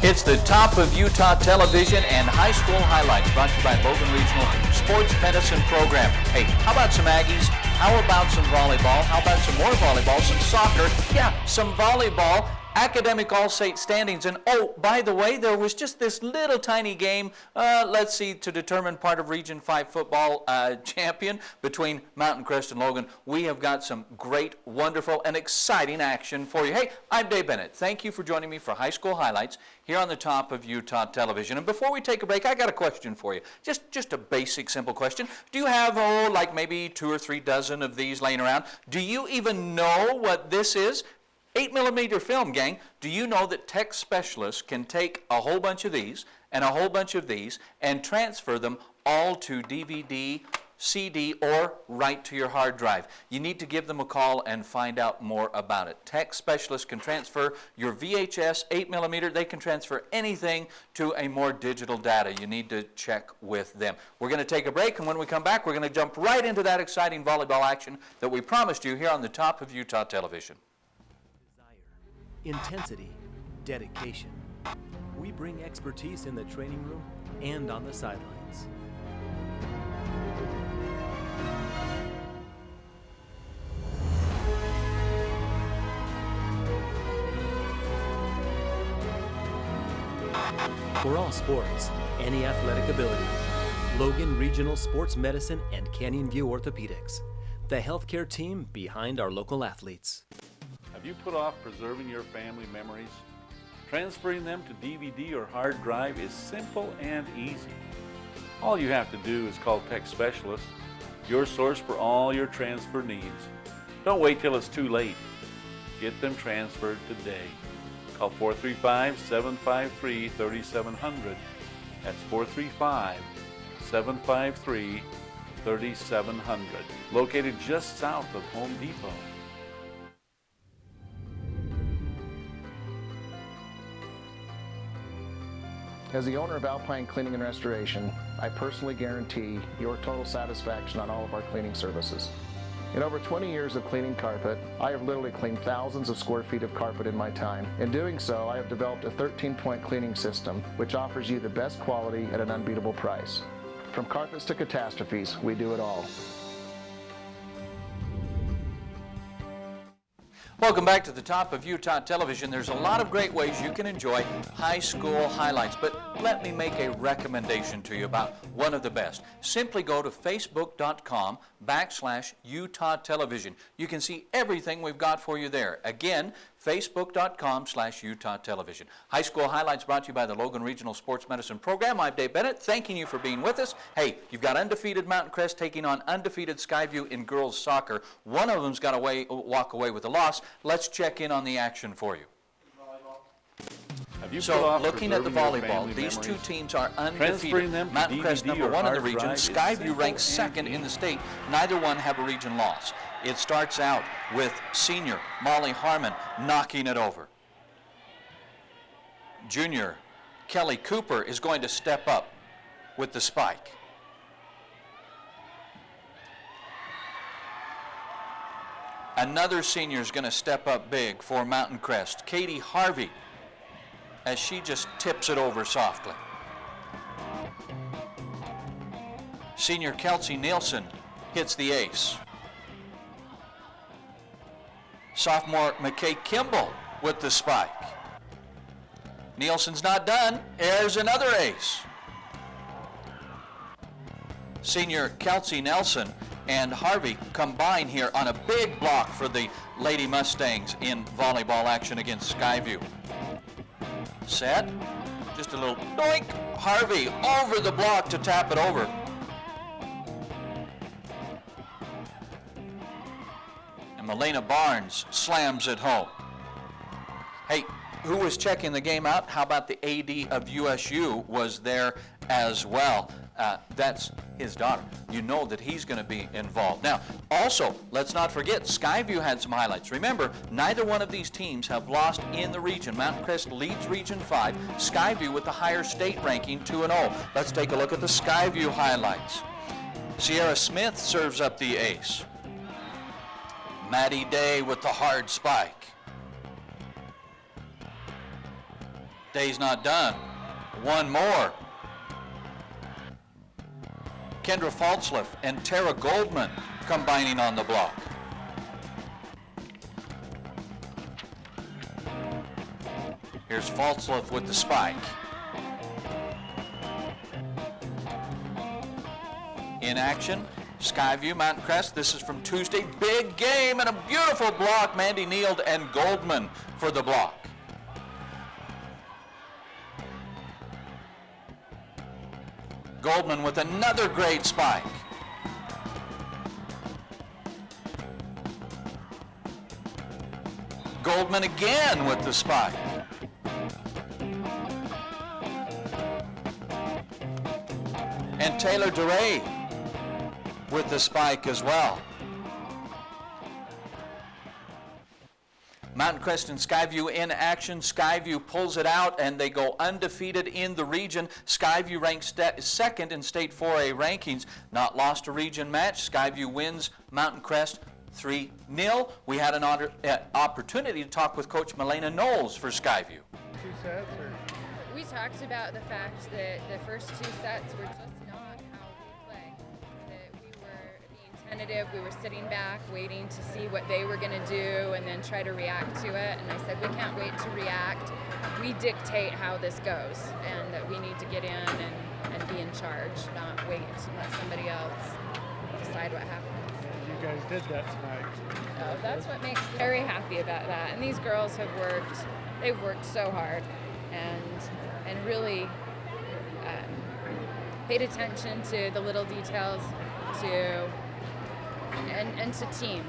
It's the top of Utah television and high school highlights brought to you by Logan Regional Sports Medicine Program. Hey, how about some Aggies? How about some volleyball? How about some more volleyball, some soccer? Yeah, some volleyball. Academic All-State standings. And oh, by the way, there was just this little tiny game, let's see, to determine part of Region 5 football champion between Mountain Crest and Logan. We have got some great, wonderful, and exciting action for you. Hey, I'm Dave Bennett. Thank you for joining me for High School Highlights here on the top of Utah television. And before we take a break, I got a question for you. Just a basic, simple question. Do you have, like maybe 2 or 3 dozen of these laying around? Do you even know what this is? 8mm film, gang. Do you know that tech specialists can take a whole bunch of these and a whole bunch of these and transfer them all to DVD, CD, or right to your hard drive? You need to give them a call and find out more about it. Tech specialists can transfer your VHS 8mm. They can transfer anything to a more digital data. You need to check with them. We're going to take a break, and when we come back, we're going to jump right into that exciting volleyball action that we promised you here on the top of Utah television. Intensity, dedication. We bring expertise in the training room and on the sidelines. For all sports, any athletic ability, Logan Regional Sports Medicine and Canyon View Orthopedics, the healthcare team behind our local athletes. Have you put off preserving your family memories? Transferring them to DVD or hard drive is simple and easy. All you have to do is call Tech Specialist, your source for all your transfer needs. Don't wait till it's too late. Get them transferred today. Call 435-753-3700. That's 435-753-3700. Located just south of Home Depot. As the owner of Alpine Cleaning and Restoration, I personally guarantee your total satisfaction on all of our cleaning services. In over 20 years of cleaning carpet, I have literally cleaned thousands of square feet of carpet in my time. In doing so, I have developed a 13-point cleaning system which offers you the best quality at an unbeatable price. From carpets to catastrophes, we do it all. Welcome back to the top of Utah television. There's a lot of great ways you can enjoy high school highlights, but let me make a recommendation to you about one of the best. Simply go to facebook.com/Utah television. You can see everything we've got for you there. Again, facebook.com/Utah television. High school highlights brought to you by the Logan Regional Sports Medicine Program. I'm Dave Bennett, thanking you for being with us. Hey, you've got undefeated Mountain Crest taking on undefeated Skyview in girls soccer. One of them's got to walk away with a loss. Let's check in on the action for you. So, looking at the volleyball, these two teams are undefeated. Mountain Crest #1 in the region, Skyview ranks 2nd in the state. Neither one have a region loss. It starts out with senior Molly Harmon knocking it over. Junior Kelly Cooper is going to step up with the spike. Another senior is going to step up big for Mountain Crest, Katie Harvey, as she just tips it over softly. Senior Kelsey Nielsen hits the ace. Sophomore McKay Kimball with the spike. Nielsen's not done. There's another ace. Senior Kelsey Nelson and Harvey combine here on a big block for the Lady Mustangs in volleyball action against Skyview. Set. Just a little doink. Harvey over the block to tap it over. Melena Barnes slams it home. Hey, who was checking the game out? How about the AD of USU was there as well? that's his daughter. You know that he's going to be involved. Now, also, let's not forget, Skyview had some highlights. Remember, neither one of these teams have lost in the region. Mountain Crest leads Region 5, Skyview with the higher state ranking 2-0. Let's take a look at the Skyview highlights. Sierra Smith serves up the ace. Maddie Day with the hard spike. Day's not done. One more. Kendra Faltzliff and Tara Goldman combining on the block. Here's Faltzliff with the spike. In action, Skyview, Mountain Crest. This is from Tuesday. Big game and a beautiful block. Mandy Neild and Goldman for the block. Goldman with another great spike. Goldman again with the spike. And Taylor DeRay with the spike as well. Mountain Crest and Skyview in action. Skyview pulls it out and they go undefeated in the region. Skyview ranks second in state 4A rankings. Not lost a region match. Skyview wins Mountain Crest 3-0. We had an opportunity to talk with Coach Milena Knowles for Skyview. 2 sets? Or? We talked about the fact that the first 2 sets were just not how we play. That we were being tentative, we were sitting back, waiting to see what they were going to do and then try to react to it. And I said, we can't wait to react. We dictate how this goes, and that we need to get in and be in charge, not wait and let somebody else decide what happens. You guys did that tonight. That's what makes me very happy about that. And these girls have they've worked so hard and really paid attention to the little details and to team.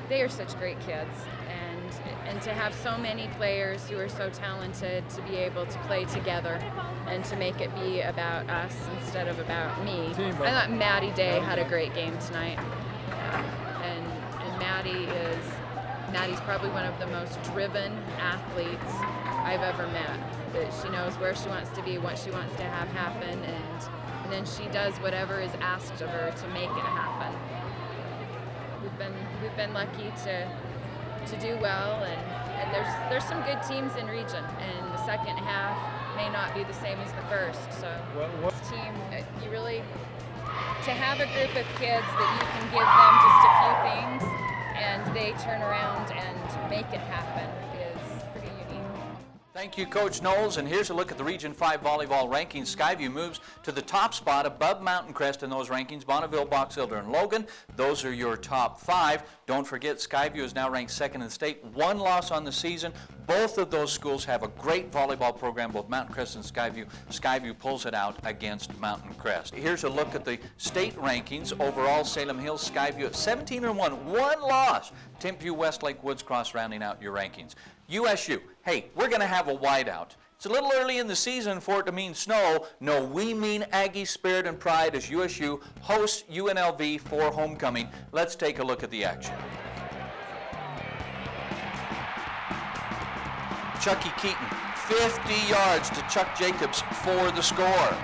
They are such great kids, and to have so many players who are so talented to be able to play together and to make it be about us instead of about me. I thought Maddie Day had a great game tonight, and Maddie's probably one of the most driven athletes I've ever met. That she knows where she wants to be, what she wants to have happen, and then she does whatever is asked of her to make it happen. We've been lucky to do well, and there's some good teams in region, and the second half may not be the same as the first. So this team, you really, to have a group of kids that you can give them just a few things and they turn around and make it happen is pretty unique. Thank you, Coach Knowles. And here's a look at the Region 5 volleyball rankings. Skyview moves to the top spot above Mountain Crest in those rankings. Bonneville, Box Elder, and Logan. Those are your top 5. Don't forget, Skyview is now ranked second in the state. 1 loss on the season. Both of those schools have a great volleyball program, both Mountain Crest and Skyview. Skyview pulls it out against Mountain Crest. Here's a look at the state rankings. Overall, Salem Hills, Skyview at 17-1. 1 loss. Timpview, Westlake, Woods Cross rounding out your rankings. USU, hey, we're going to have a whiteout. It's a little early in the season for it to mean snow. No, we mean Aggie spirit and pride as USU hosts UNLV for homecoming. Let's take a look at the action. Chucky Keaton, 50 yards to Chuck Jacobs for the score.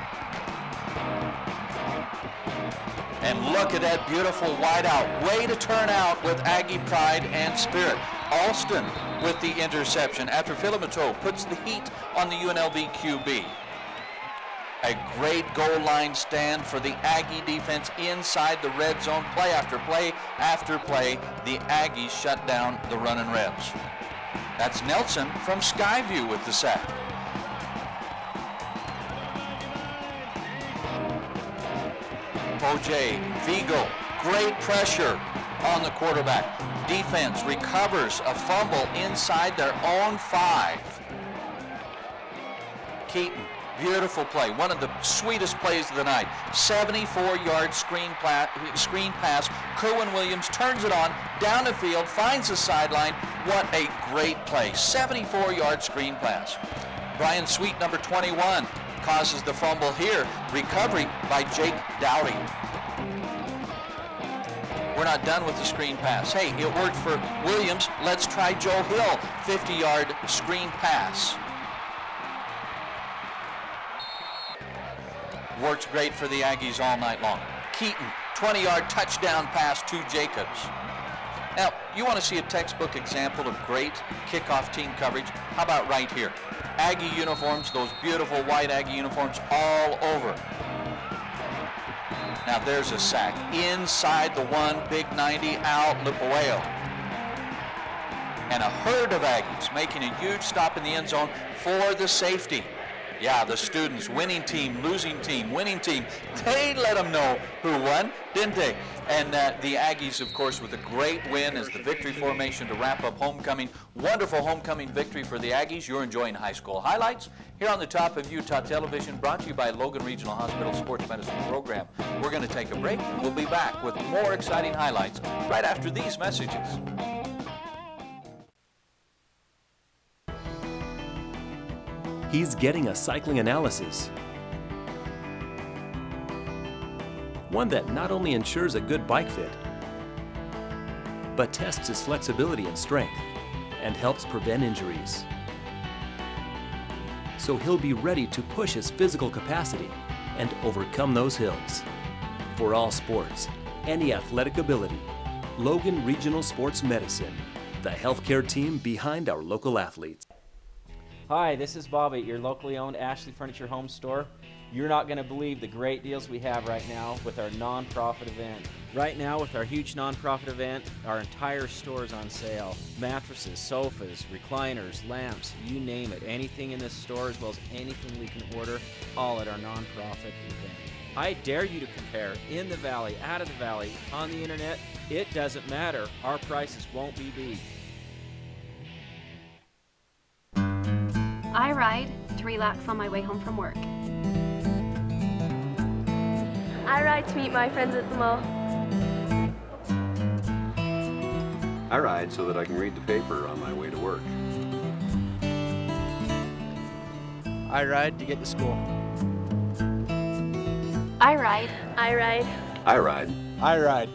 And look at that beautiful wideout. Way to turn out with Aggie pride and spirit. Alston with the interception after Philomato puts the heat on the UNLV QB. A great goal line stand for the Aggie defense inside the red zone. Play after play after play, the Aggies shut down the running Rebs. That's Nelson from Skyview with the sack. O.J. Vigo, great pressure on the quarterback. Defense recovers a fumble inside their own 5. Keaton, beautiful play. One of the sweetest plays of the night. 74-yard screen pass. Kerwin Williams turns it on, down the field, finds the sideline. What a great play. 74-yard screen pass. Brian Sweet, number 21. causes the fumble here. Recovery by Jake Dowdy. We're not done with the screen pass. Hey, it worked for Williams. Let's try Joe Hill. 50-yard screen pass. Works great for the Aggies all night long. Keaton, 20-yard touchdown pass to Jacobs. Now, you want to see a textbook example of great kickoff team coverage? How about right here? Aggie uniforms, those beautiful white Aggie uniforms all over. Now there's a sack inside the one, big 90, Al Lipoeo. And a herd of Aggies making a huge stop in the end zone for the safety. Yeah, the students, winning team, losing team, winning team, they let them know who won, didn't they? And the Aggies, of course, with a great win as the victory formation to wrap up homecoming. Wonderful homecoming victory for the Aggies. You're enjoying high school highlights here on the Top of Utah Television, brought to you by Logan Regional Hospital Sports Medicine Program. We're going to take a break, and we'll be back with more exciting highlights right after these messages. He's getting a cycling analysis. One that not only ensures a good bike fit, but tests his flexibility and strength and helps prevent injuries. So he'll be ready to push his physical capacity and overcome those hills. For all sports, any athletic ability, Logan Regional Sports Medicine, the healthcare team behind our local athletes. Hi, this is Bobby at your locally owned Ashley Furniture Home Store. You're not going to believe the great deals we have right now with our non-profit event. Right now with our huge non-profit event, our entire store is on sale. Mattresses, sofas, recliners, lamps, you name it. Anything in this store as well as anything we can order, all at our non-profit event. I dare you to compare in the valley, out of the valley, on the internet. It doesn't matter. Our prices won't be beat. I ride to relax on my way home from work. I ride to meet my friends at the mall. I ride so that I can read the paper on my way to work. I ride to get to school. I ride. I ride. I ride. I ride.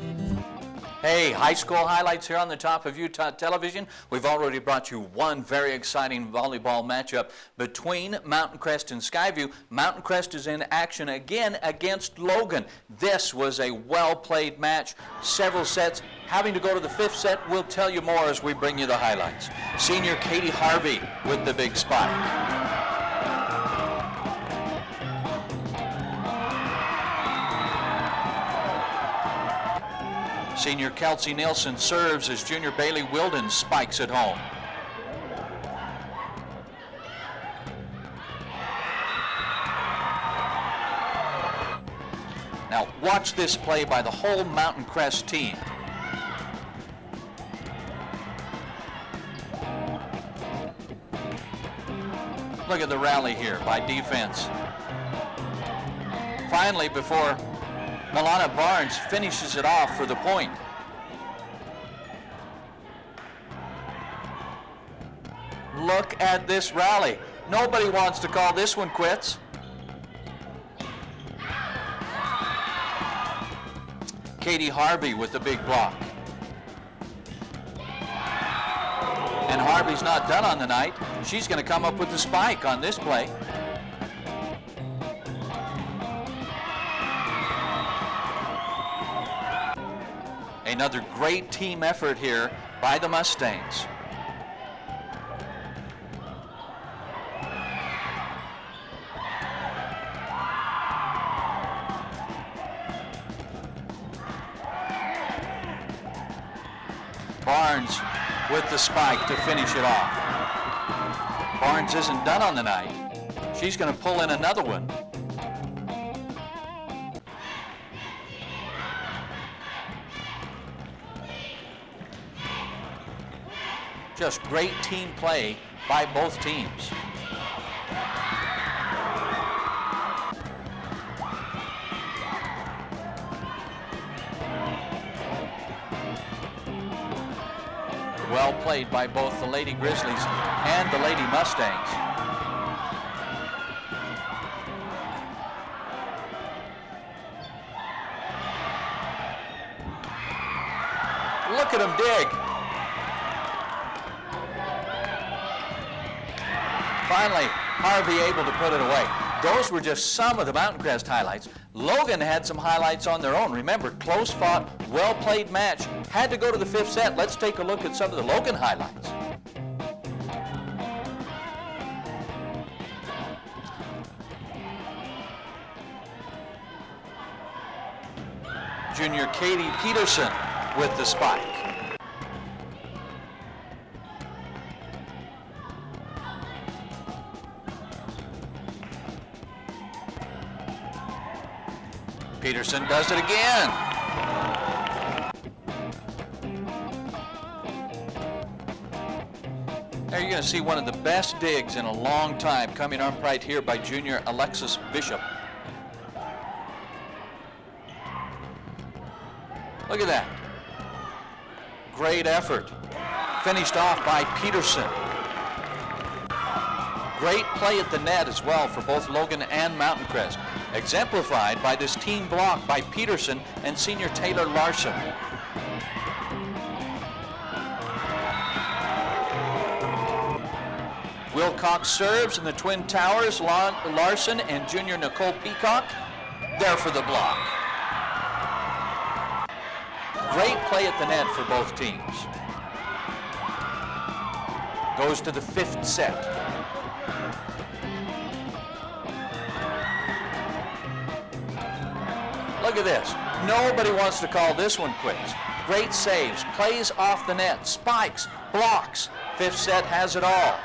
Hey, high school highlights here on the Top of Utah Television. We've already brought you one very exciting volleyball matchup between Mountain Crest and Skyview. Mountain Crest is in action again against Logan. This was a well-played match, several sets. Having to go to the fifth set, we'll tell you more as we bring you the highlights. Senior Katie Harvey with the big spike. Senior Kelsey Nilsson serves as junior Bailey Wilden spikes at home. Now watch this play by the whole Mountain Crest team. Look at the rally here by defense. Finally, before Milana Barnes finishes it off for the point. Look at this rally. Nobody wants to call this one quits. Katie Harvey with the big block. And Harvey's not done on the night. She's going to come up with the spike on this play. Another great team effort here by the Mustangs. Barnes with the spike to finish it off. Barnes isn't done on the night. She's going to pull in another one. Just great team play by both teams. Well played by both the Lady Grizzlies and the Lady Mustangs. look at him dig. Finally, Harvey able to put it away. Those were just some of the Mountain Crest highlights. Logan had some highlights on their own. Remember, close fought, well played match. Had to go to the 5th set. Let's take a look at some of the Logan highlights. Junior Katie Peterson with the spike. Peterson does it again. There you're going to see one of the best digs in a long time coming up right here by junior Alexis Bishop. Look at that. Great effort. Finished off by Peterson. Great play at the net as well for both Logan and Mountain Crest. Exemplified by this team block by Peterson and senior Taylor Larson. Wilcox serves in the Twin Towers. Larson and junior Nicole Peacock there for the block. Great play at the net for both teams. Goes to the 5th set. Look at this. Nobody wants to call this one quits. Great saves, plays off the net, spikes, blocks. 5th set has it all.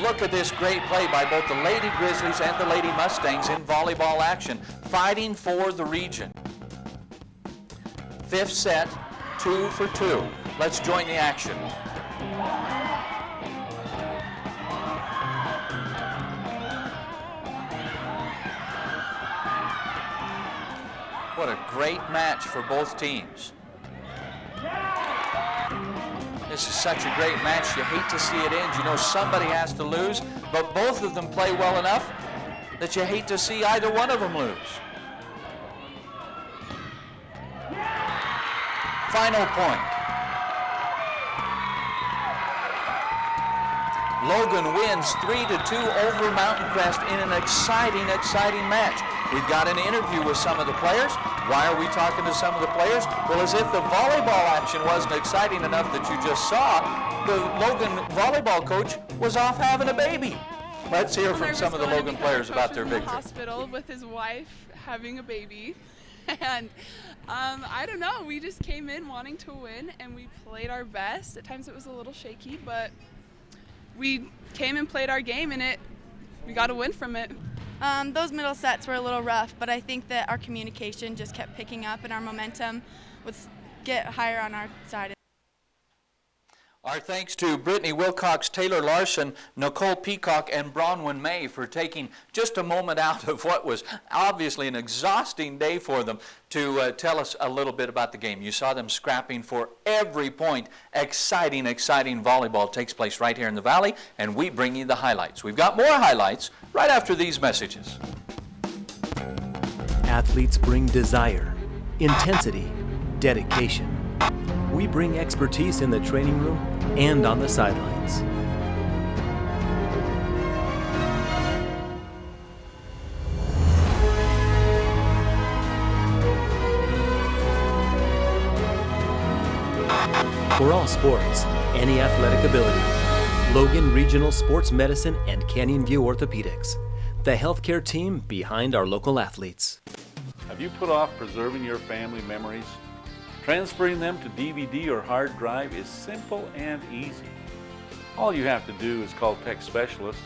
Look at this great play by both the Lady Grizzlies and the Lady Mustangs in volleyball action, fighting for the region. 5th set, 2 for 2. Let's join the action. What a great match for both teams. This is such a great match. You hate to see it end. You know somebody has to lose, but both of them play well enough that you hate to see either one of them lose. Final point. Logan wins 3-2 over Mountain Crest in an exciting, exciting match. We've got an interview with some of the players. Why are we talking to some of the players? Well, as if the volleyball action wasn't exciting enough that you just saw, the Logan volleyball coach was off having a baby. Let's hear from some of the Logan players about their victory. Hospital with his wife having a baby, and I don't know, we just came in wanting to win and we played our best. At times it was a little shaky, but we came and played our game and we got a win from it. Those middle sets were a little rough, but I think that our communication just kept picking up and our momentum would get higher on our side. Our thanks to Brittany Wilcox, Taylor Larson, Nicole Peacock, and Bronwyn May for taking just a moment out of what was obviously an exhausting day for them to tell us a little bit about the game. You saw them scrapping for every point. Exciting, exciting volleyball takes place right here in the Valley, and we bring you the highlights. We've got more highlights right after these messages. Athletes bring desire, intensity, dedication. We bring expertise in the training room and on the sidelines. For all sports, any athletic ability, Logan Regional Sports Medicine and Canyon View Orthopedics, the healthcare team behind our local athletes. Have you put off preserving your family memories? Transferring them to DVD or hard drive is simple and easy. All you have to do is call Tech Specialist,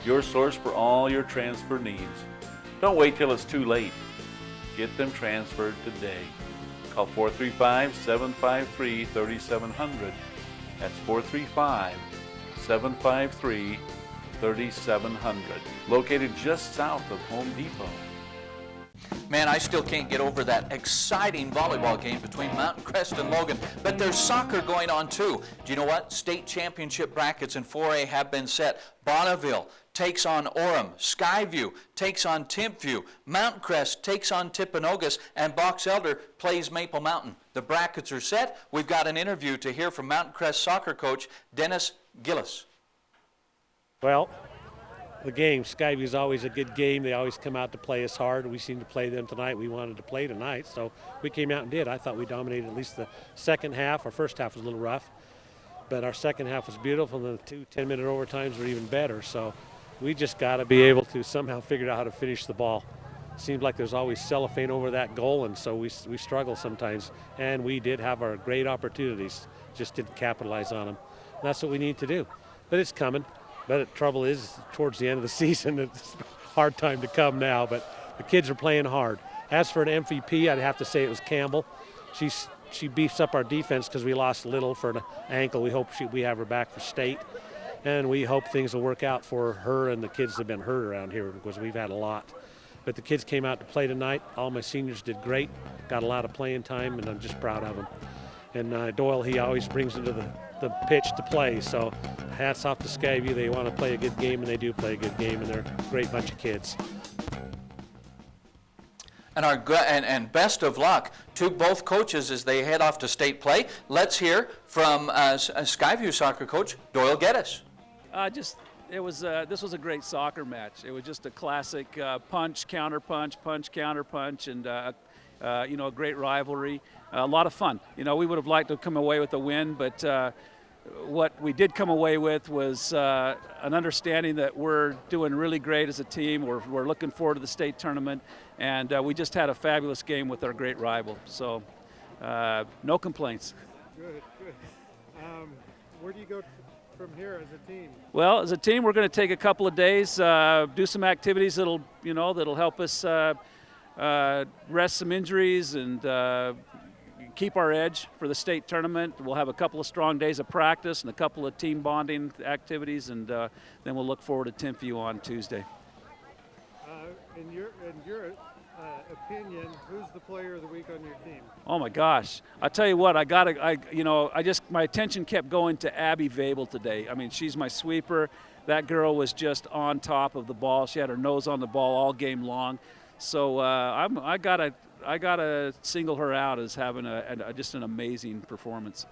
your source for all your transfer needs. Don't wait till it's too late. Get them transferred today. Call 435-753-3700. That's 435-753-3700. Located just south of Home Depot. Man, I still can't get over that exciting volleyball game between Mountain Crest and Logan. But there's soccer going on too. Do you know what? State championship brackets in 4A have been set. Bonneville takes on Orem. Skyview takes on Timpview. Mountain Crest takes on Timpanogos. And Box Elder plays Maple Mountain. The brackets are set. We've got an interview to hear from Mountain Crest soccer coach Dennis Gillis. Well, the game, Skyview is always a good game. They always come out to play us hard. We seem to play them tonight. We wanted to play tonight, so we came out and did. I thought we dominated at least the second half. Our first half was a little rough, but our second half was beautiful, and the 2 10-minute overtimes were even better. So we just got to be able to somehow figure out how to finish the ball. Seems like there's always cellophane over that goal, and so we struggle sometimes. And we did have our great opportunities, just didn't capitalize on them. And that's what we need to do. But it's coming. But the trouble is, towards the end of the season, it's a hard time to come now. But the kids are playing hard. As for an MVP, I'd have to say it was Campbell. She beefs up our defense because we lost Little for an ankle. We hope we have her back for state. And we hope things will work out for her and the kids that have been hurt around here, because we've had a lot. But the kids came out to play tonight. All my seniors did great, got a lot of playing time, and I'm just proud of them. And Doyle, he always brings into the pitch to play. So hats off to Skyview. They want to play a good game, and they do play a good game, and they're a great bunch of kids. And best of luck to both coaches as they head off to state play. Let's hear from Skyview soccer coach Doyle Geddes. This was a great soccer match. It was just a classic punch, counter punch, and a great rivalry. A lot of fun. We would have liked to come away with a win, but what we did come away with was an understanding that we're doing really great as a team. We're looking forward to the state tournament, and we just had a fabulous game with our great rival. So no complaints. Good. Where do you go from here as a team? Well, as a team, we're going to take a couple of days, do some activities that'll help us rest some injuries and keep our edge for the state tournament. We'll have a couple of strong days of practice and a couple of team bonding activities, and then we'll look forward to Timpview on Tuesday. In your opinion, who's the player of the week on your team? Oh my gosh! I tell you what, my attention kept going to Abby Vabel today. I mean, she's my sweeper. That girl was just on top of the ball. She had her nose on the ball all game long. So I gotta single her out as having just an amazing performance.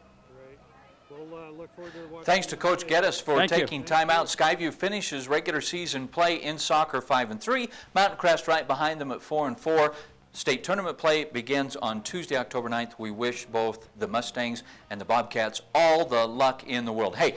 We'll look forward to watching. Thanks to Coach Geddes for taking time out. Skyview finishes regular season play in soccer 5-3. Mountain Crest right behind them at 4-4. State tournament play begins on Tuesday, October 9th. We wish both the Mustangs and the Bobcats all the luck in the world. Hey,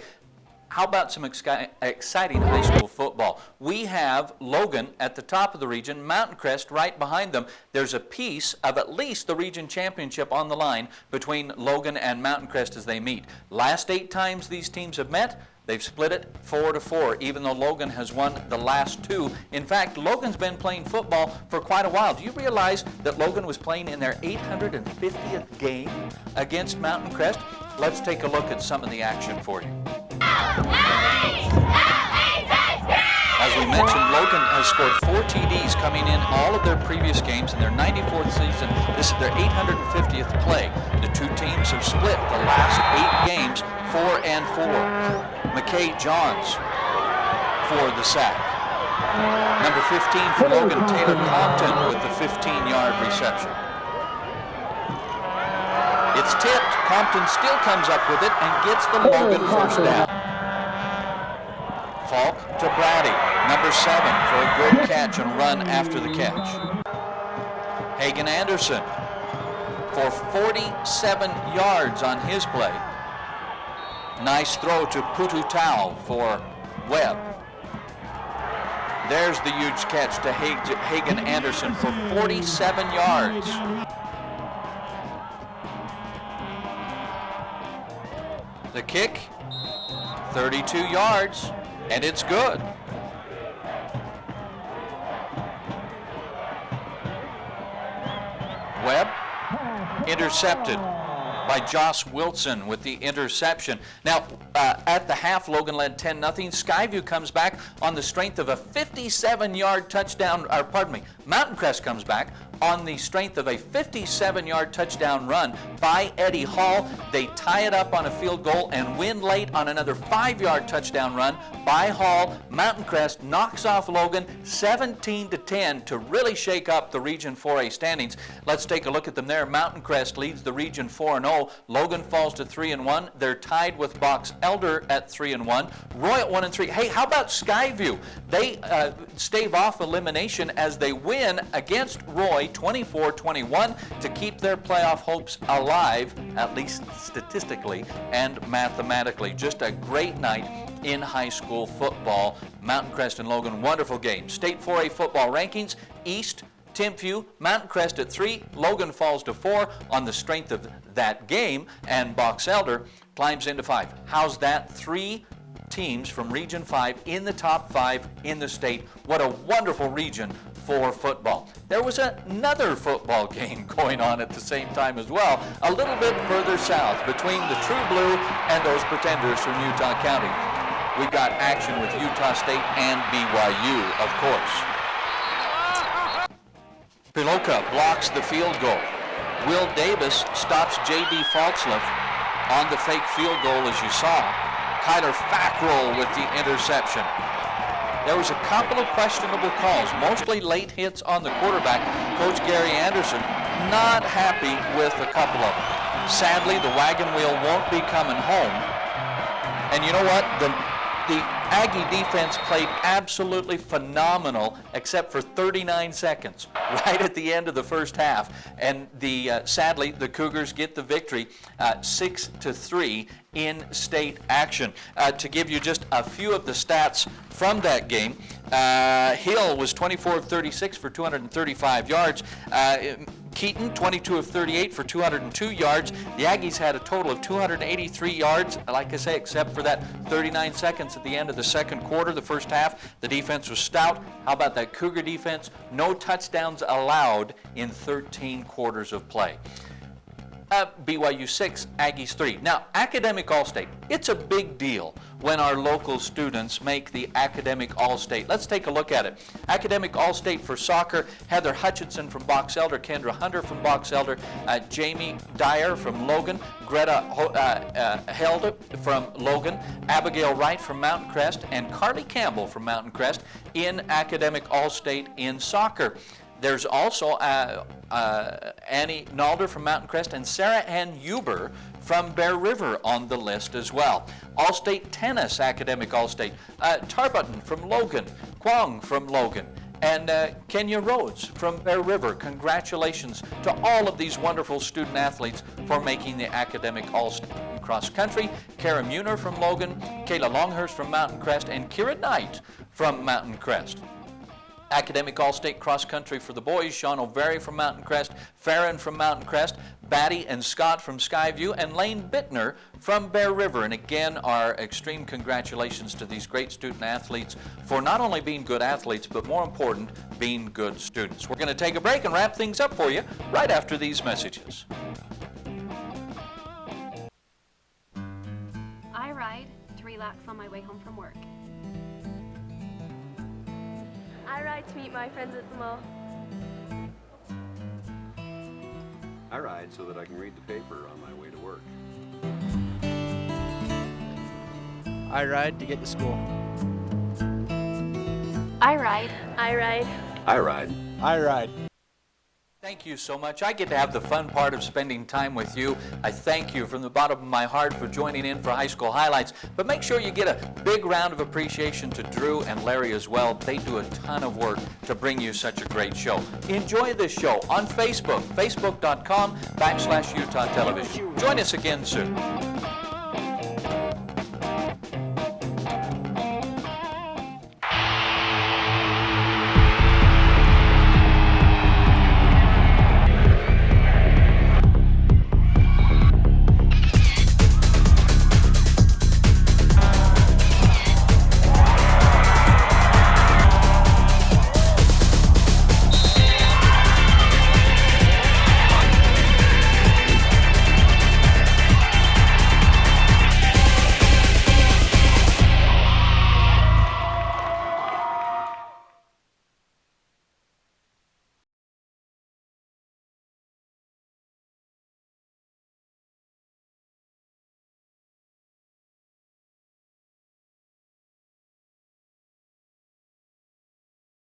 how about some exciting high school football? We have Logan at the top of the region, Mountain Crest right behind them. There's a piece of at least the region championship on the line between Logan and Mountain Crest as they meet. Last 8 times these teams have met, they've split it 4-4, even though Logan has won the last 2. In fact, Logan's been playing football for quite a while. Do you realize that Logan was playing in their 850th game against Mountain Crest? Let's take a look at some of the action for you. As we mentioned, Logan has scored 4 TDs coming in all of their previous games in their 94th season. This is their 850th play. The 2 teams have split the last 8 games 4-4. McKay Johns for the sack. Number 15 for Logan, Taylor Compton with the 15-yard reception. It's tipped. Compton still comes up with it and gets the Logan first down. Falk to Brady, number 7, for a good catch and run after the catch. Hagen Anderson for 47 yards on his play. Nice throw to Putu Tau for Webb. There's the huge catch to Hagen Anderson for 47 yards. The kick, 32 yards, and it's good. Webb intercepted by Josh Wilson with the interception. Now, at the half, Logan led 10-0. Skyview comes back on the strength of a 57-yard touchdown, Mountain Crest comes back on the strength of a 57-yard touchdown run by Eddie Hall. They tie it up on a field goal and win late on another 5-yard touchdown run by Hall. Mountain Crest knocks off Logan 17-10 to really shake up the Region 4A standings. Let's take a look at them there. Mountain Crest leads the Region 4-0. Logan falls to 3-1. They're tied with Box Elder at 3-1. Roy at 1-3. Hey, how about Skyview? They stave off elimination as they win against Roy 24-21 to keep their playoff hopes alive, at least statistically and mathematically. Just a great night in high school football. Mountain Crest and Logan, wonderful game. State 4A football rankings: East, Timpview, Mountain Crest at 3, Logan falls to 4 on the strength of that game, and Box Elder climbs into 5. How's that? 3 teams from Region 5 in the top 5 in the state. What a wonderful region for football. There was another football game going on at the same time as well, a little bit further south between the True Blue and those pretenders from Utah County. We've got action with Utah State and BYU, of course. Piloka blocks the field goal. Will Davis stops J.D. Faltzliff on the fake field goal, as you saw. Kyler Fackrell with the interception. There was a couple of questionable calls, mostly late hits on the quarterback. Coach Gary Anderson not happy with a couple of them. Sadly, the wagon wheel won't be coming home. And you know what? The Aggie defense played absolutely phenomenal, except for 39 seconds, right at the end of the first half. And sadly, the Cougars get the victory, 6-3 in state action. To give you just a few of the stats from that game, Hill was 24 of 36 for 235 yards. Keaton, 22 of 38 for 202 yards. The Aggies had a total of 283 yards, like I say, except for that 39 seconds at the end of the second quarter. The first half, the defense was stout. How about that Cougar defense? No touchdowns allowed in 13 quarters of play. BYU 6, Aggies 3. Now, Academic All-State, it's a big deal when our local students make the Academic All-State. Let's take a look at it. Academic All-State for soccer: Heather Hutchinson from Box Elder, Kendra Hunter from Box Elder, Jamie Dyer from Logan, Greta Helde from Logan, Abigail Wright from Mountain Crest, and Carly Campbell from Mountain Crest in Academic All-State in soccer. There's also Annie Nalder from Mountain Crest and Sarah Ann Huber from Bear River on the list as well. All-State Tennis, Academic All-State: Tarbutton from Logan, Kwong from Logan, and Kenya Rhodes from Bear River. Congratulations to all of these wonderful student athletes for making the Academic All-State. Cross country: Kara Muner from Logan, Kayla Longhurst from Mountain Crest, and Kira Knight from Mountain Crest. Academic All-State cross country for the boys: Sean O'Veary from Mountain Crest, Farron from Mountain Crest, Batty and Scott from Skyview, and Lane Bittner from Bear River. And again, our extreme congratulations to these great student athletes for not only being good athletes, but more important, being good students. We're going to take a break and wrap things up for you right after these messages. I ride 3 laps on my way home from work. I ride to meet my friends at the mall. I ride so that I can read the paper on my way to work. I ride to get to school. I ride. I ride. I ride. I ride. Thank you so much. I get to have the fun part of spending time with you. I thank you from the bottom of my heart for joining in for High School Highlights. But make sure you get a big round of appreciation to Drew and Larry as well. They do a ton of work to bring you such a great show. Enjoy this show on Facebook, facebook.com/Utah Television. Join us again soon.